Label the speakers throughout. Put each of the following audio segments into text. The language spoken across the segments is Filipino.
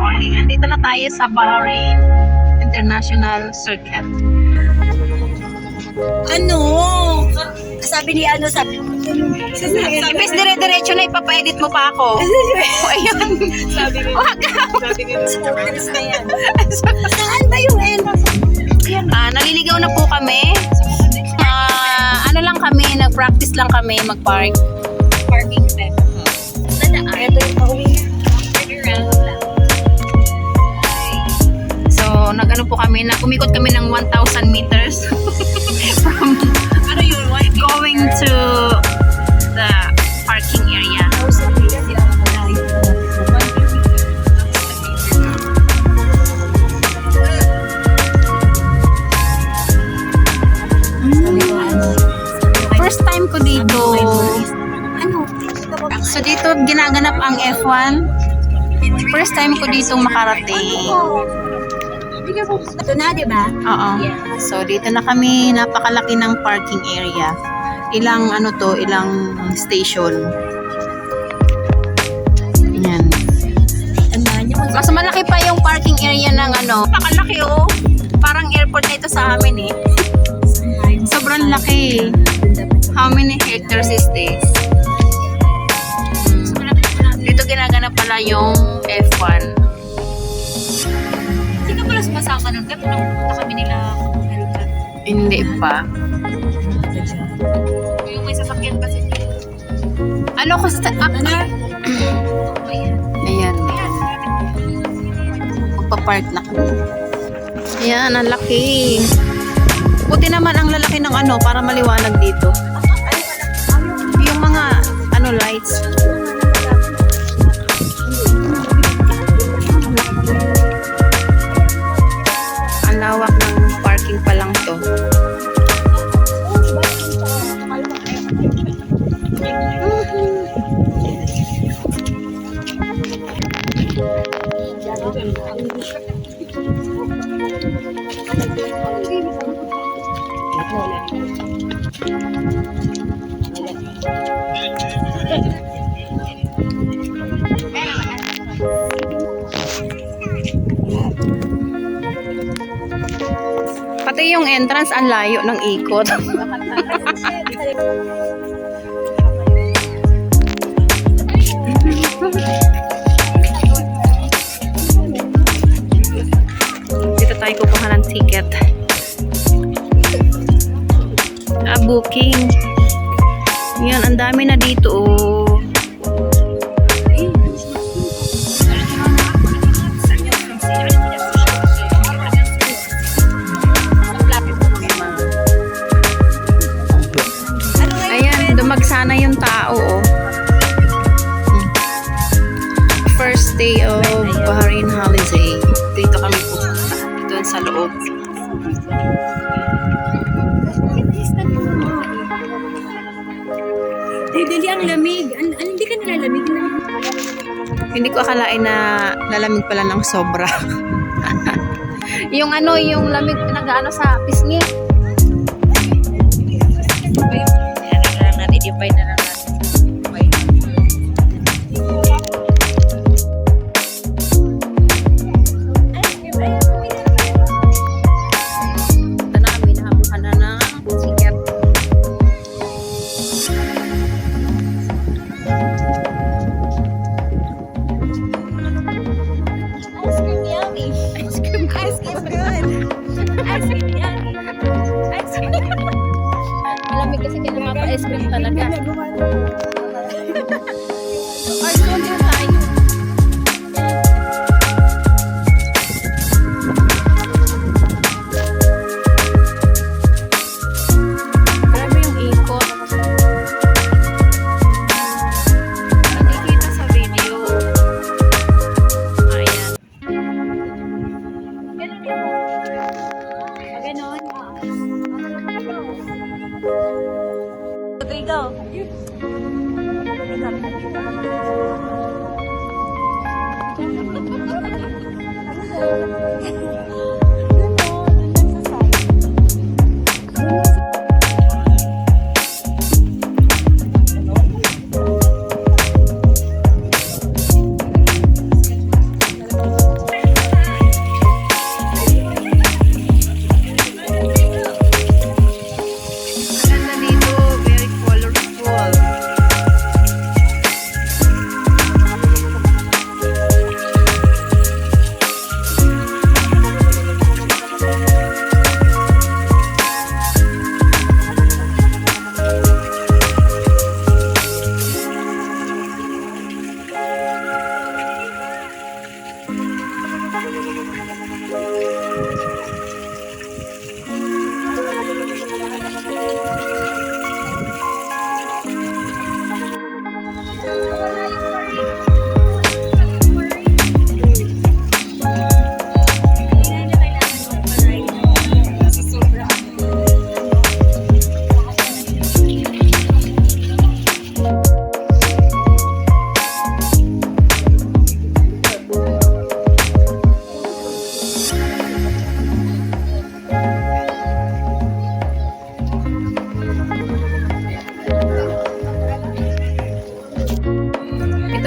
Speaker 1: morning. Andito na tayo sa Bahrain International Circuit.
Speaker 2: Ano? Sabi ni ano, sabi
Speaker 1: Imbes dire-diretso na ipapaedit mo pa ako. Oh, ayun.
Speaker 2: sabi ni
Speaker 1: Wag ka.
Speaker 2: Sporters na yan. Saan ba yung entrance?
Speaker 1: Naliligaw na po kami. Ano lang kami, nag-practice lang kami mag-park.
Speaker 2: Parking set. Ito yung pauwi na.
Speaker 1: So, nag-ano po kami, umikot kami ng 1,000 meters from
Speaker 2: Ano yun?
Speaker 1: going to the parking area. First time ko dito.
Speaker 2: Ano?
Speaker 1: So, dito ginaganap ang F1. First time ko dito makarating.
Speaker 2: Ito na, di ba?
Speaker 1: Oo. So, dito na kami. Napakalaki ng parking area. Ilang station. Yan. Mas malaki pa yung parking area ng napakalaki oh. Parang airport na ito sa amin eh. Sobrang laki. How many hectares is this? Dito ginaganap pala yung F1.
Speaker 2: Sino pala sumasama nun? Kasi nung pumunta kami nila
Speaker 1: Hindi pa.
Speaker 2: yung may sasakyan kasi.
Speaker 1: Ano ko sa... Ayan. Magpa-park na kami. Ayan, ang laki. Buti naman ang lalaki ng para maliwanag dito. Yung mga lights. Ang lawak ng parking pa lang to. Pati yung entrance, ang layo ng ikot. Dito tayo kukuha ng ticket. Booking. Yan, ang dami na dito oh. Ayan, dumagsana yung tao oh. First day of Bahrain holiday. Dito kami pupunta. Doon sa loob.
Speaker 2: Dali ang lamig. Hindi ka nilalamig.
Speaker 1: Hindi ko akalain na lalamig pala ng sobra. yung lamig nag-ano sa pisngi.
Speaker 2: I-divide na lang natin.
Speaker 1: Ito na kami, nakakuha na ng ticket.
Speaker 2: Ice cream yummy. Ice cream good. Ice cream yummy. Ice cream.
Speaker 1: Malamig kasi kaya nakapa-ice cream talaga. Ice cream din tayo. Grabe yung ikot. Nakikita sa video. Ayan.
Speaker 2: Ganon. Okay, go.
Speaker 1: Ito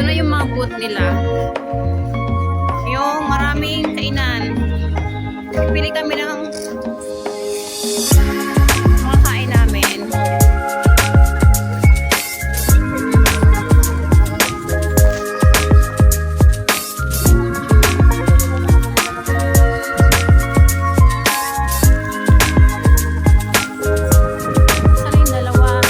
Speaker 1: na yung mga booth nila. Yung maraming kainan. Pili kami ng mga kain namin. Sana yung dalawa.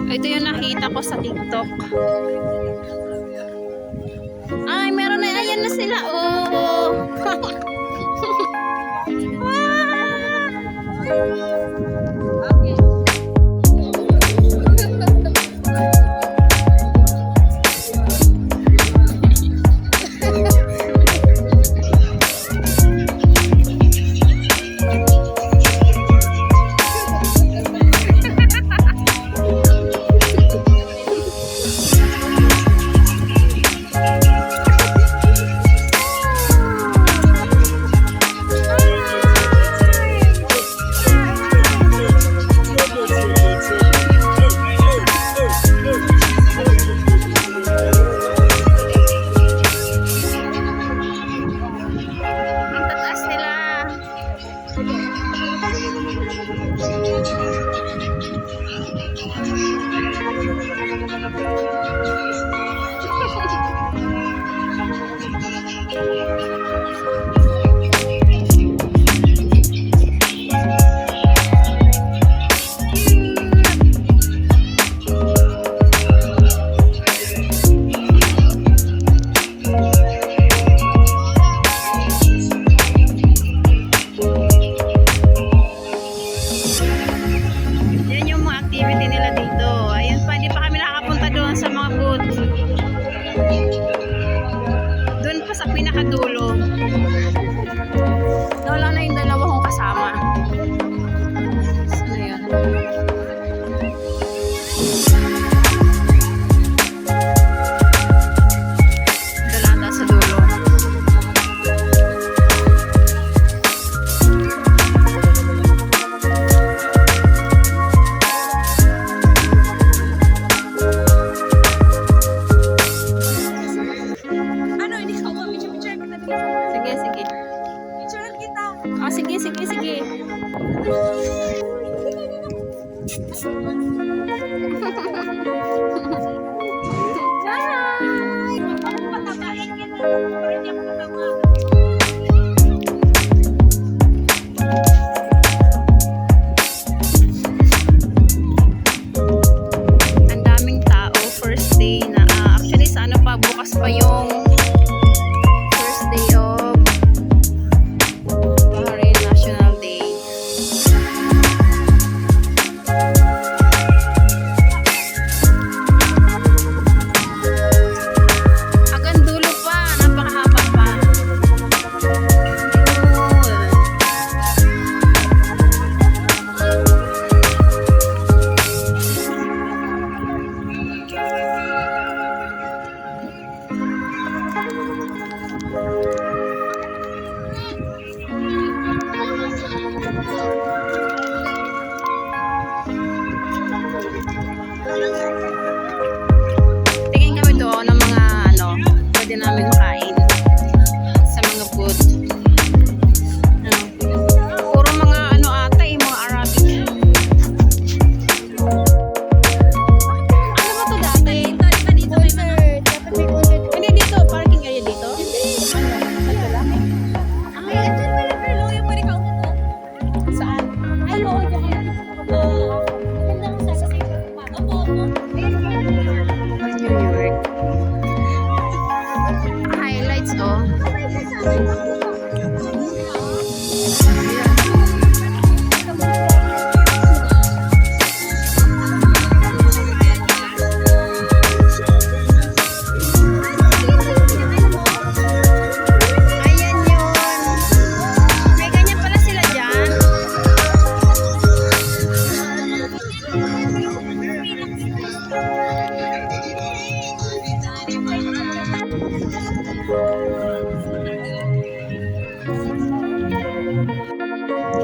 Speaker 1: Ito yung nakita ko sa TikTok. Ay, meron na. Ayan na sila. Oh. Ang tataas nila. Yan yung mga activity nila dito. Ayun pa, hindi pa kami nakapunta doon sa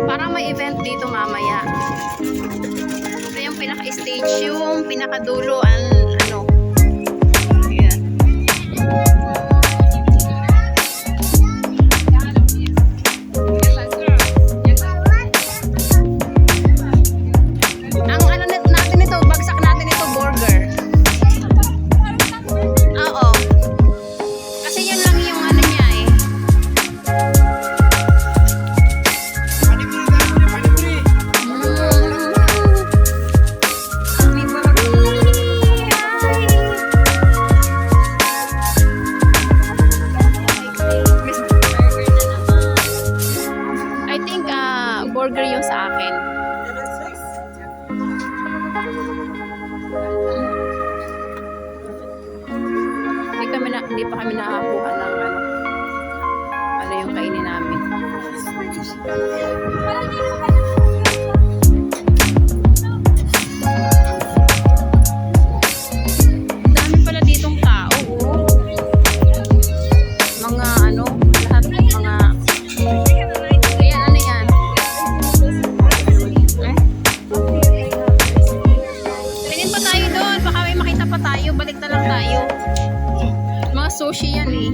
Speaker 1: Parang may event dito mamaya. Ito yung pinaka-stage, yung pinaka-dulo ang ano. Ayan. Ang ano natin ito, bagsak natin ito, burger. Oo. Kasi yun lang yung ano niya eh. I think burger yung sa akin. Hindi pa kami nakakuha ng ano yung kainin namin. Dami pala ditong tao, oh. Mga ano, lahat ng mga ayan, ano yan? Tingin pa tayo doon, baka may makita pa tayo, balik na lang tayo. Mga sushi yan eh.